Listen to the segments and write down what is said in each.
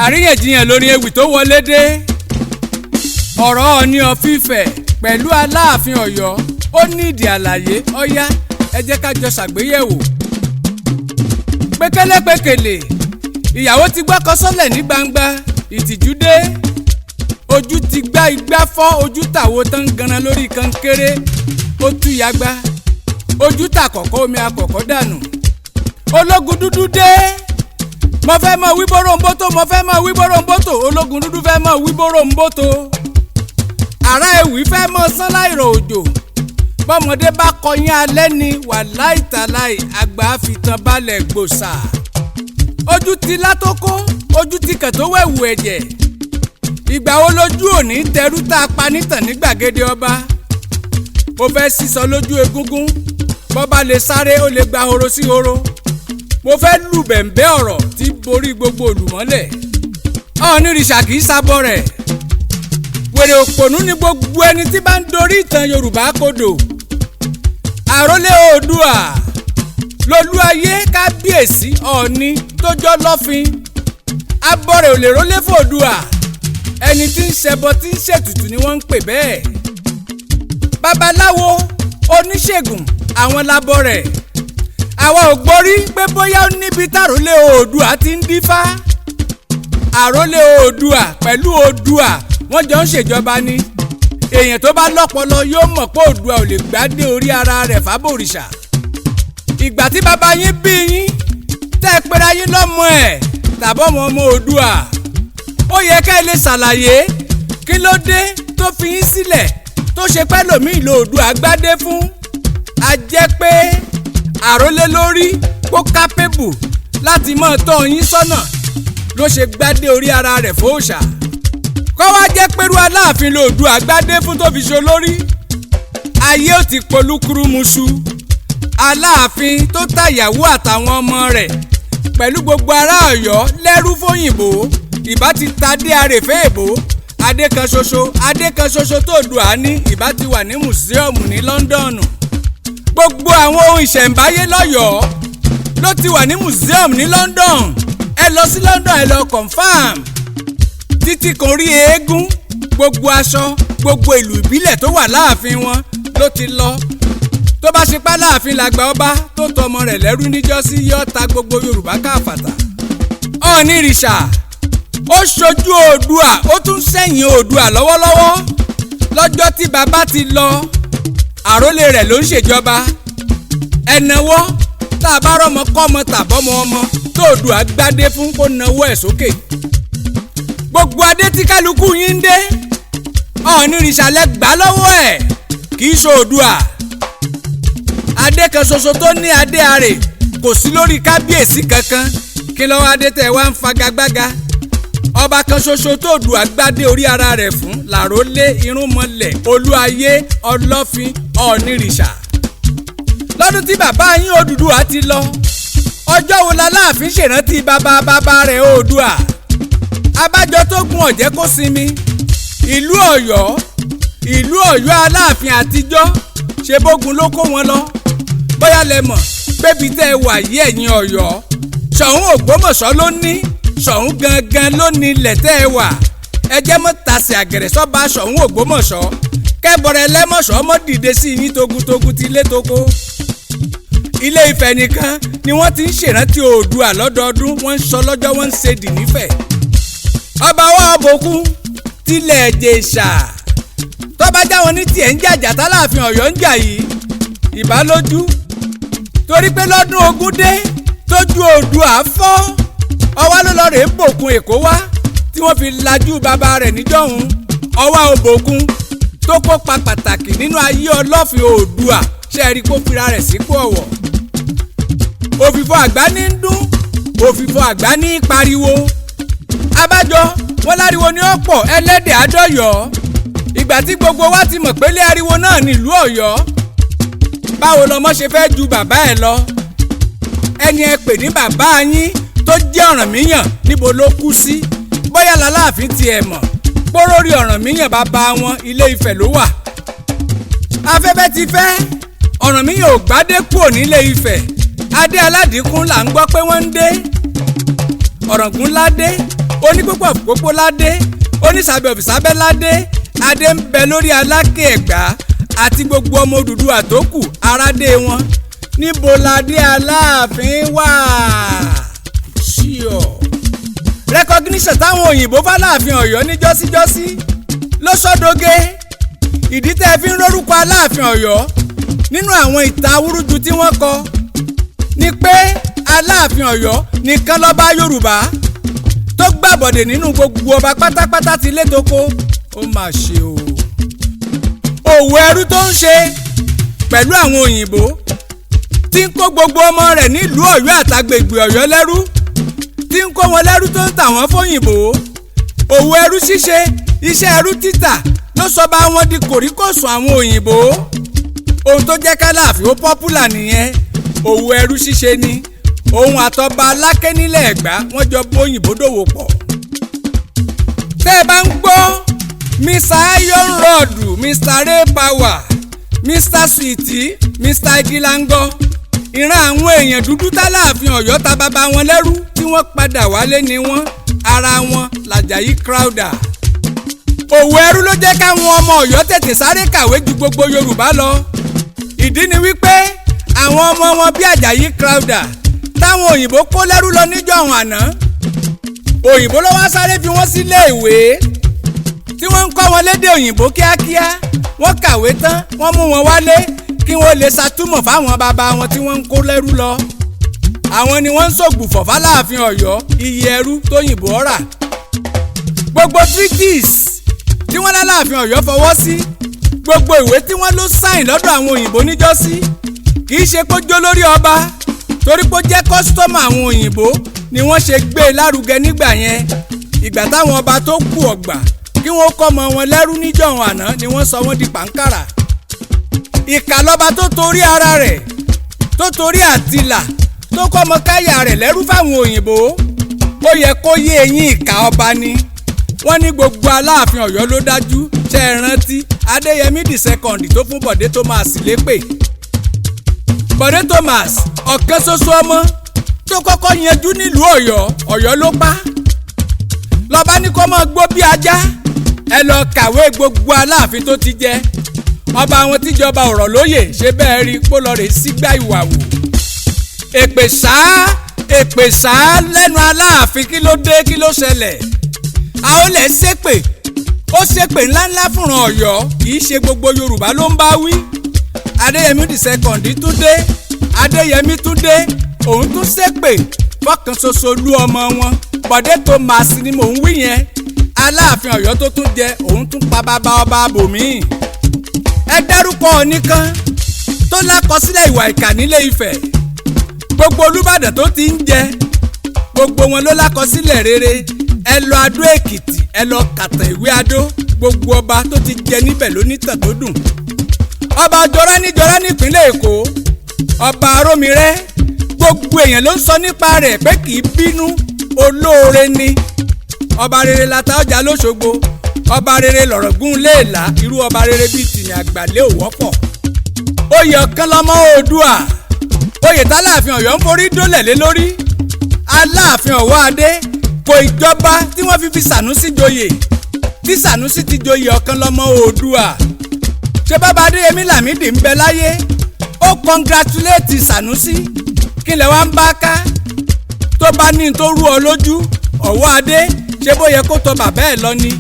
Ariyanjìyàn lórí ewì tó wọlé dé. Ọ̀rọ̀ Ooni of Ife pẹ̀lú Alaafin Ọ̀yọ́ ó ní ìdí àlàyé ọ̀yá ẹ jẹ́ ká jọ ṣàgbéyẹ̀wò. Pékélépékèlè ìyàwó ti gbọ́kọ sọ́lẹ̀ ní gbangba ìtìjú dé. Ojú ti gbá igbá fọ́ ojú tàwo tán ganan lórí kankéré ó tú yagba. Ojú tàkọ̀kọ́ omi àkọ́kọ́ dànù. Ologundudu dé. Mo fẹ́ mọ wíbóró mbótó mo fẹ́ mọ wíbóró mbótó Ologundudu fẹ́ mọ wíbóró mbótó. Ará ewì fẹ́ mọ sán láìrọ̀ òjò. Bọ́mọdé bá kọyín alẹ́ ni wàláì tàláì àgbà fìtàn balẹ̀ gbòòsà. Ojú ti látókó ojú ti kàn tó wẹ̀wù ẹ̀jẹ̀. Ìgbà wo lójú òní tẹrú tá a pa nítàn ní gbàgede ọba. Mo fẹ́ sísọ lójú egúngún bọ́ba lè sáré ó lè gba horo sí horo. Mo fẹ́ lù bẹ̀m̀bẹ́ ọ̀rọ̀ tí borí gbogbo olùmọ́lẹ̀. Ọ̀nìrìṣà kì í sábọ̀ rẹ̀. Wèrè òpònú ni gbogbo ẹni tí bá ń dorí ìtàn Yorùbá kodò. Àrólé Oòduà lolú ayé kábíyèsí Ọọ̀ni tó jọ́ lọ́fin. Abọ́rẹ̀ ò lè rólé fòdùà. Ẹni tí ń ṣẹbọ tí ń ṣètùtù ni wọ́n ń pè bẹ́ẹ̀. Babaláwo oníṣègùn àwọn labọ́rẹ̀. Àwa ò gbórí pé bóyá ó níbi tàrólé Oòduà ti ń dífá. Àrólé Oòduà pẹ̀lú Oòduà wọ́n jọ ń ṣèjọba ni. Èèyàn tó bá lọ́pọlọ yóò mọ̀ pé Oòduà ò lè gbádé orí ara rẹ̀ fábòrìṣà. Ìgbà tí bàbá yín bí yín tẹ́ ẹ pera yín lọ́mọ ẹ̀ tàbọ́mọ ọmọ Oòduà. Ó yẹ ká ẹ lè ṣàlàyé kí ló dé tó fi yín sílẹ̀ tó ṣe pẹ́ lòmíì lo Oòduà gbádé fún. A jẹ́ pé àrólé lórí kó kápébù láti mọ̀ tọ́ yín sọ́nà ló ṣe gbádé orí ara rẹ̀ fòòṣà. Kọ́ wá jẹ́ pẹ̀lú Aláàfin l'Oòduà gbádé fún tó fi ṣe lórí. Ayé ò ti polúkúrú muṣu. Aláàfin tó tàyàwó àtàwọn ọmọ rẹ̀ pẹ̀lú gbogbo ará Ọ̀yọ́ lẹ́rú fóyìnbó ìbá ti ta dé arèfé èbó. Adé kan ṣoṣo tó Oòduà ní ìbá ti wà ní mùsíọ̀mù ní Lọ́ńdọ̀nù. Gbogbo àwọn ohun ìṣẹ̀ǹbáyé lọ́yọ̀ọ́ ló ti wà ní museum ní London. Ẹ lọ sí London ẹ lọ confam. Títí kan rí eégún gbogbo aṣọ gbogbo ìlú ìbílẹ̀ tó wà láàfin wọn ló ti lọ. Tó bá ṣe pá láàfin làgbà ọba tó tọmọ rẹ̀ lẹ́rú níjọ́sí yóò ta gbogbo Yorùbá káfàtà. Ọ̀nìrìṣà ó ṣojú Oòduà ó tún sẹ́yìn Oòduà lọ́wọ́lọ́wọ́. Lọ́jọ́ tí bàbá ti lọ àrólé rẹ̀ ló ń ṣèjọba. Ẹ̀nàwọ́ tá a bá rọ́mọ kọ́mọ tàbọ́mọ ọmọ tó Oòduà gbádé fún kó nawọ́ ẹ̀ sókè. Gbogbo adé tí kálukú yín ń dé Ọ̀nìrìṣà lẹ gbà lọ́wọ́ ẹ̀ kì í ṣe Oòduà. Adé kan ṣoṣo tó ní adé àrè kò sí lórí kábíyèsí kankan kí lọ́wọ́ adé tẹ̀ wá ń fagagbága. Ọba kan ṣoṣo tó Oòduà gbádé orí ara rẹ̀ fún làrólé irúnmọlẹ̀ olúayé ọlọ́fin Ọ̀nìrìṣà. Lọ́dún tí bàbá yín Odùduwà ti lọ ọjọ́ wo l'Aláàfin ṣèrántí bàbá rẹ̀ Oòduà. Abájọ tó gun ọ̀jẹ́ kó sinmi. Ìlú Ọ̀yọ́ Aláàfin àtijọ́ ṣe bógun ló kó wọn lọ. Bóyá lẹ mọ̀ pébi tẹ́ ẹ wà yí ẹ̀yin Ọ̀yọ́ Ṣọ̀ún Ògbómọ̀ṣọ́ ló ní. Ṣọ̀ún gangan ló ní ilẹ̀ tẹ́ ẹ wà. Ẹ jẹ́ mọ́ tasẹ̀ àgẹ̀rẹ̀ sọ́ba Ṣọ̀ún Ògbómọ̀ṣọ́. Kẹ́bọ̀rẹ̀ lẹ́mọ̀ṣọ́ mọ́ dìde sí yín togun tilé toko. Ilé Ifẹ̀ nìkan ni wọ́n ti ń ṣèrántí Oòduà lọ́dọọdún wọ́n ń sọ lọ́jọ́ wọ́n ń ṣe dì nífẹ̀. Ọba wa bòkun tilẹ̀ Ìjẹ̀ṣà. Tọ́ba jáwọn ní tiẹ̀ ń jàjà t'Aláàfin Ọ̀yọ́ ń jà yìí ìbálójú. Torí pé lọ́dún ogún dé tójú Oòduà fọ́. Ọwá ló lọ rèé bòkun Èkó wá tí wọ́n fi lajú bàbá rẹ̀ níjọ́hun. Ọwá òbòkun tó kópa pàtàkì nínú ayé Ọlọ́fin Oòduà ṣe rí kó fira rẹ̀ sípò ọ̀wọ̀. Òfìfo àgbá ní ń dún òfìfo àgbá ní pariwo. Abájọ wọn láriwo ní ọ̀pọ̀ ẹlẹ́dẹ̀ àdọ́yọ̀. Ìgbà tí gbogbo wa ti mọ̀ pé lé ariwo náà nílùú Ọ̀yọ́. Báwo lọmọ ṣe fẹ́ ju bàbá ẹ̀ lọ? Ẹni ẹ pè ní bàbá yín tó jẹ́ Ọ̀rànmíyàn níbo ló kú sí? Bóyá l'Aláàfin tiẹ̀ mọ̀ pórórí Ọ̀rànmíyàn bàbá wọn Ilé Ifẹ̀ ló wà. Afẹ́fẹ́ ti fẹ́ Ọ̀rànmíyàn ò gbádé kúrò nílé Ifẹ̀. Adé aládìkún là ń gbọ́ pé wọ́n ń dé. Ọ̀ràngún ládé onípúpọ̀ pópó ládé onísàbẹ̀ òfìsàbẹ̀ ládé adé ń bẹ lórí Aláké Ẹ̀gbá àti gbogbo ọmọ Odùduwà tó kù aládé wọn. níbo ládé Aláàfin wà? ṣíọ. recognition táwọn òyìnbó f'Aláàfin Ọ̀yọ́ ní jọ́síjọ́sí ló sọ́dọ̀gẹ́ ìdí tẹ́ fi ń rórúkọ Aláàfin Ọ̀yọ́ nínú àwọn ìtàn awúrúju tí wọ́n kọ ni pé Aláàfin Ọ̀yọ́ nìkan lọ́ba Yorùbá tó gbàbọ̀dẹ̀ nínú gbogbo ọba pátápátá ti létoko. ó mà ṣe o. òwò ẹrú tó ń ṣe pẹ̀lú àwọn òyìnbó tí ń kó gbogbo ọmọ rẹ̀ nílùú Ọ̀yọ́ àtàgbègbè Ọ̀yọ́ lẹ́rú tí ń kó wọn lẹ́rú tó ń tà wọ́n fóyìnbó. òwò ẹrú ṣíṣe iṣẹ́ ẹrú títà ló sọ bá wọn di kòríkòsùn àwọn òyìnbó. ohun tó jẹ́ k'Aláàfin ó pọ́pùlà nìyẹn. òwò ẹrú ṣíṣe ni òun àtọba Aláké nílẹ̀ Ẹ̀gbá wọ́n jọ bóyìnbó dòwò pọ̀. tẹ́ ẹ bá ń gbọ́ Mr. Iron Rod, Mr. Ray Power, Mr. Sweety, Mr. Igilango, ìran àwọn èèyàn dúdú t'Aláàfin Ọ̀yọ́ ta bàbá wọn lẹ́rú tí wọ́n padà wálé ni wọ́n. ara wọn l'Àjàyí Crowther. òwò ẹrú ló jẹ́ káwọn ọmọ Ọ̀yọ́ tètè sáré kàwé ju gbogbo Yorùbá lọ. ìdí ni wípé àwọn ọmọ wọn bí Àjàyí Crowther táwọn òyìnbó kó lẹ́rú lọ níjọ̀hún àná. òyìnbó ló wá sáré fi wọ́n sílé ìwé tí wọ́n ń kọ́ wọn lédè òyìnbó kíákíá. wọ́n kàwé tán wọ́n mú wọn wálé kí wọ́n lè ṣàtúmọ̀ fáwọn bàbá wọn tí wọ́n ń kó lẹ́rú lọ. àwọn ni wọ́n ń ṣògbùfọ̀ f'Aláàfin Ọ̀yọ́ iye ẹrú tóyìnbó rà. gbogbo treaties tí wọ́n l'Aláàfin Ọ̀yọ́ fọwọ́ sí, gbogbo ìwé tí wọ́n ló sáìn lọ́dọ̀ àwọn òyìnbó níjọ́sí kì í ṣe kó jó lórí ọba torí pé ó jẹ́ kọ́sítọ́mù àwọn òyìnbó ni wọ́n ṣe gbé e lárugẹ nígbà yẹn. ìgbà táwọn ọba tó kù ọ̀gbà kí wọ́n kọ́mọ wọn lẹ́rú níjọ̀hún àná ni wọ́n sọ wọ́n di pàǹkàrà. ìkà lọ́ba tó torí ara rẹ̀ tó torí àtìlà tó kọ́mọ káyà rẹ̀ lẹ́rú fáwọn òyìnbó. ó yẹ kó yé eyín ìkà ọba ni. wọ́n ní gbogbo Aláàfin Ọ̀yọ́ ló dájú ṣe é rántí Adéyẹmí the second tó fún Bọ̀dé Thomas lépè. Bọ̀dé Thomas ọ̀kan ṣoṣo ọmọ tó kọ́kọ́ yanjú nílùú Ọ̀yọ́ ló pa. lọ́ba ní kó máa gbó bí ajá. ẹ lọ kàwé gbogbo Aláàfin tó ti jẹ. ọba àwọn tíjọba ọ̀rọ̀ lóyè ṣe bẹ́ẹ̀ rí pó lọ rè sígbà ìwà wò. èpè sáá lẹ́nu Aláàfin kí ló dé kí ló ṣẹlẹ̀. a ó lẹ̀ ṣépè ó ṣépè ńláńlá fúnran Ọ̀yọ́ kì í ṣe gbogbo Yorùbá ló ń bá wí. Adéyẹmí the second tún dé Adéyẹmí tún dé òun tún ṣépè fọkàn ṣoṣo lú ọmọ wọn Bọ̀dé Thomas ni mò ń wí yẹn. Aláàfin Ọ̀yọ́ tó tún jẹ òun tún pa bàbá ọba bòmíì. ẹ dárúkọ Ọ̀nìkan tó lákọsílẹ̀ ìwà ìkà nílé Ifẹ̀. gbogbo Olúbàdàn tó ti ń jẹ gbogbo wọn ló lákọsílẹ̀ rere. ẹ lọ Adó Èkìtì ẹ lọ kàtà ìwé Adó gbogbo ọba tó ti jẹ níbẹ̀ ló nítàn tó dùn. ọba jọra nípínlẹ̀ Èkó ọba Arómiré gbogbo èèyàn ló ń sọ nípa rẹ̀ pé kì í bínú olóore ni. ọba rere lata ọjà lóṣogbo ọba rere lọ̀rọ̀ gún léèlà irú ọba rere bíi tìyàn àgbàlẹ̀ ò wọ́pọ̀. oyè ọ̀kan lọ́mọ Oòduà oyè t'Aláàfin Ọ̀yọ́ ń forí dólẹ̀ lé lórí. Aláàfin Ọ̀wọ́ Adé kò ìjọba tí wọ́n fi Sànúsì joyè tí Sànúsì ti joyè ọ̀kan lọ́mọ Oòduà. ṣé bàbá Adéyẹmí Lámídì ń bẹ láyé ó congratulate Sànúsì kí lẹ wá ń bá ká. tó bá ní tó rú ọ lójú Ọ̀wọ́ Adé ṣé bó yẹ kó tọ bàbá ẹ̀ lọ ni.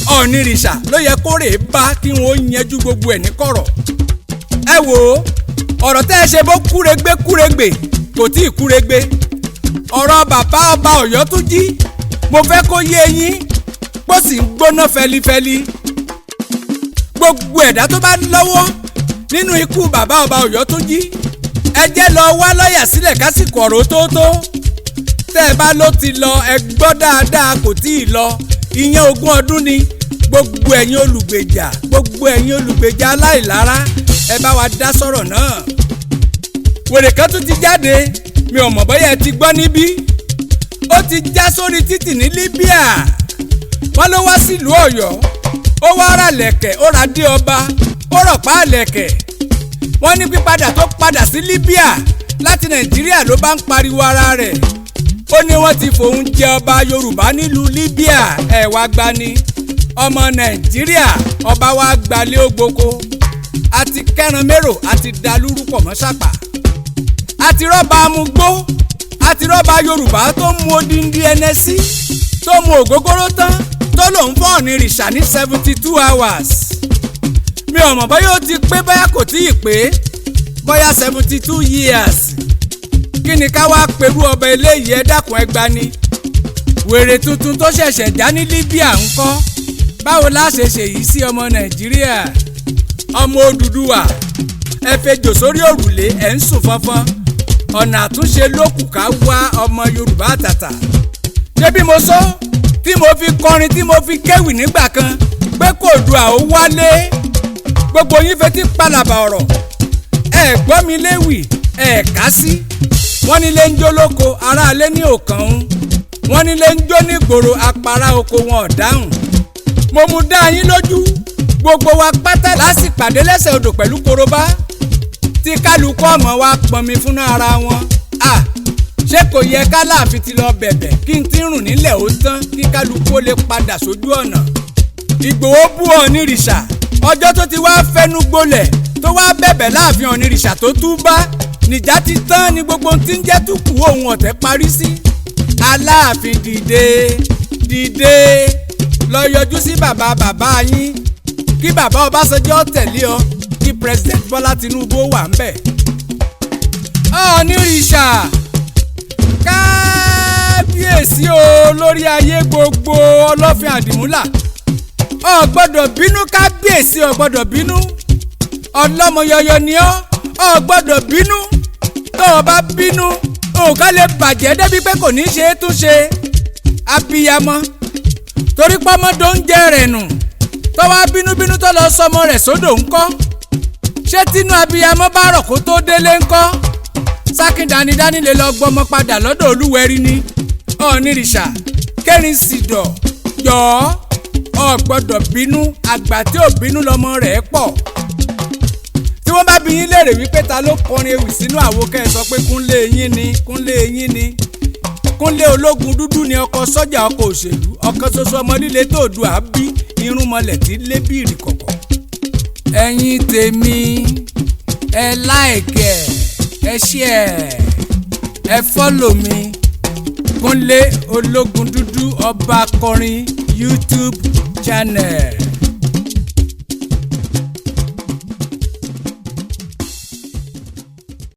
Ọ̀nìrìṣà ló yẹ kó rè é bá kí wọn ó yanjú gbogbo ẹ̀ ní kọ̀rọ̀. ẹ wò ó ọ̀rọ̀ tẹ́ ẹ ṣe bó kúregbé kò tí ì kúregbé. ọ̀rọ̀ bàbá ọba Ọ̀yọ́túnjí mo fẹ́ kó yé yín bó sì ń gbóná fẹlifẹli. gbogbo ẹ̀dá tó bá lọ́wọ́ nínú ikú bàbá ọba Ọ̀yọ́túnjí ẹ jẹ́ lọ wá lọ́ọ̀yà sílẹ̀ kásìkò ọ̀rọ̀ tótó. tẹ́ ẹ bá ló ti lọ ẹ gbọ́ dáadáa kò tí ì lọ ìyẹn 20 ọdún ni. gbogbo ẹ̀yin olùgbèjà aláìlára ẹ bá wa dá sọ̀rọ̀ náà. wèrè kan tún ti jáde mi ò mọ̀ bóyá ẹ ti gbọ́ níbí. ó ti já sórí títì ní Libya. wọ́n ló wá sílùú Ọ̀yọ́ ó wá ra lẹ̀kẹ̀ ó ra dé ọba ó rọ̀ pa lẹ̀kẹ̀. wọ́n ní pípadà tó padà sí Libya láti Nàìjíríà ló bá ń pariwo ara rẹ̀ ó ní wọ́n ti fòun jẹ ọba Yorùbá nílùú Libya ẹ̀ wá gbani ọmọ Nàìjíríà ọba wa gbalẹ̀ ògbóko àti kẹran mérò àti dalúrú pọ̀ mọ́ ṣàpà àti rọ́bà amúgbó àti rọ́bà Yorùbá tó mu odindi ẹnẹsí tó mu ògógóró tán tó lòun fọ́ Ọ̀nìrìṣà ní 72 hours mi ò mọ̀ bóyá ó ti pé bóyá kò tí ì pé bóyá 72 years kí ni ká wá pẹ̀lú ọba eléyìí ẹ dákun ẹ gbani wèrè tuntun tó ṣẹ̀ṣẹ̀ já ní Libya ńkọ́ báwo la ṣe ṣèyí sí ọmọ Nàìjíríà ọmọ Odùduwà ẹ fẹjọ́ sórí òrùlé ẹ̀ ń sùn fọ́nfọ́n ọ̀nà àtúnṣe ló kù ká wá ọmọ Yorùbá àtàtà ṣé bí mo sọ tí mo fi kọrin tí mo fi kéwì nígbà kan pé kò du àwọn wálé gbogbo yín fetí palàbà ọ̀rọ̀ ẹ gbọ́ mi léwì ẹ kà sí wọ́n nílé ń jó lóko aráalé ní òkàn ń wọ́n nílé ń jó nígboro apara oko wọn ò dáhùn mo mú dá yín lójú gbogbo wa pátá lásìpàdé lẹ́sẹ̀ odò pẹ̀lú korobá tí kálukú ọmọ wa pọnmi fún ara wọn ṣé kò yẹ k'Aláàfin ti lọ bẹ̀bẹ̀ kí n ti rùn nílẹ̀ ó tán kí kálukú ó lè padà sójú ọ̀nà Ìgbòho bú Ọ̀nìrìṣà ọjọ́ tó ti wá fẹnu gbolẹ̀ tó wá bẹ̀bẹ̀ láàfin Ọ̀nìrìṣà tó túbá nìjà ti tán ni gbogbo tí ń jẹ́ túkù òun ọ̀tẹ̀ parí sí Aláàfin dìde lọ yọjú sí bàbá yín kí bàbá Ọbásanjọ́ tẹ̀lé ọ kí president Bọ́lá Tinubu wà ń bẹ̀. Ọ̀nìrìṣà kábíyèsí o lórí ayé gbogbo Ọlọ́fin àdìmúlà ọ gbọ́dọ̀ bínú kábíyèsí ọ gbọ́dọ̀ bínú ọlọ́mọ yọyọ ni ọ gbọ́dọ̀ bínú tó o bá bínú nǹkan lè bàjẹ́ débi pé kò ní ṣe é túnṣe abiyamọ torí pọ́mọdé ń jẹ rẹ̀ nù tó wá bínúbínú tó lọ sọmọ rẹ̀ sódò ńkọ́ ṣé tínú abiyamọ bá rọ̀ kó tó délé ńkọ́ sákìndánidání lè lọ gbọmọ padà lọ́dọ̀ Olúwẹ̀rí ni Ọ̀nìrìṣà kẹrin sìdọ̀ yọ̀ọ́ ọ gbọ́dọ̀ bínú àgbà tí ò bínú lọmọ rẹ̀ pọ̀ tí wọ́n bá bi yín léèrè wípé ta ló kọrin ewì sínú àwo kẹ́ ẹ sọ pé Kúnlé yín ni Kúnlé Ológundúdú ni ọkọ sọ́jà ọkọ òṣèlú ọkọ ṣoṣo ọmọ líle tó dù á bí irúnmọlẹ̀ tí lé bí ìrìkọ̀kọ̀. ẹ̀yin tèmi ẹ láìkẹ́ ẹ share ẹ follow mi Kúnlé Ológundúdú ọba akọrin YouTube channel.